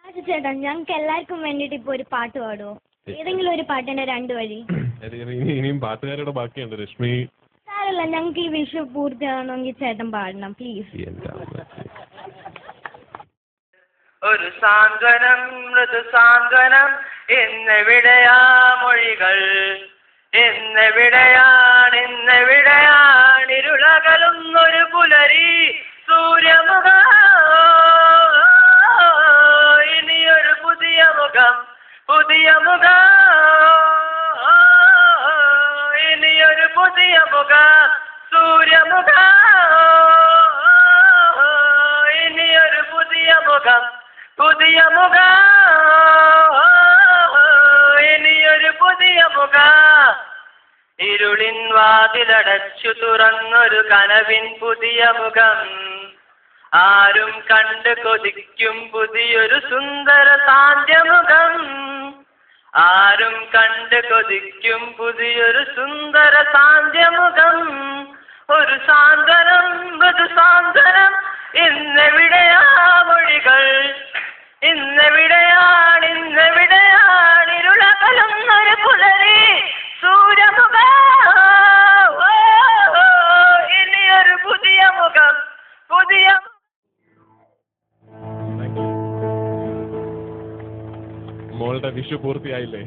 ചേട്ടാ ഞങ്ങൾക്ക് എല്ലാവർക്കും വേണ്ടിയിട്ട് ഇപ്പോൾ ഒരു പാട്ട് പാടുമോ? ഏതെങ്കിലും ഒരു പാട്ടിന്റെ 2 വരി. ഇനിയും പാട്ടുകാരുടെ ബാക്കിയുണ്ട് രശ്മി. സാരല്ല, ഞങ്ങൾക്ക് ഈ വിഷു പൂർത്തിയാകണമെങ്കിൽ ചേട്ടൻ പാടണം പ്ലീസ്. ഒരു സാന്ത്വനം മൃദു സാന്ത്വനം എന്നെവിടെയാ മൊഴികൾ, എന്നെവിടെയാണിരുളകലുന്നൊരു പുലരി സൂര്യമുഖ, ഇനിയൊരു പുതിയ മുഖം ഇനിയൊരു പുതിയ മുഖം സൂര്യമുഖ, ഇനിയൊരു പുതിയ മുഖം ഇനിയൊരു പുതിയ മുഖം. ഇരുളിൻ വാതിലടച്ചു തുറന്നൊരു കനവിൻ പുതിയ മുഖം, ആരും കണ്ട് കൊതിക്കും പുതിയൊരു സുന്ദര സാന്ധ്യമുഖം, ആരും കണ്ട് കൊതിക്കും പുതിയൊരു സുന്ദര സാന്ധ്യമുഖം. ഒരു സാന്ത്വനം മൃദു സാന്ത്വനം ഇന്നെവിടെയാ മൊഴികൾ, ഇന്നെവിടെയാണിരുളകലുന്നൊരു പുലരി സൂര്യമുഖ, ഇനിയൊരു പുതിയ മുഖം മോളുടെ വിഷു പൂർത്തിയായില്ലേ?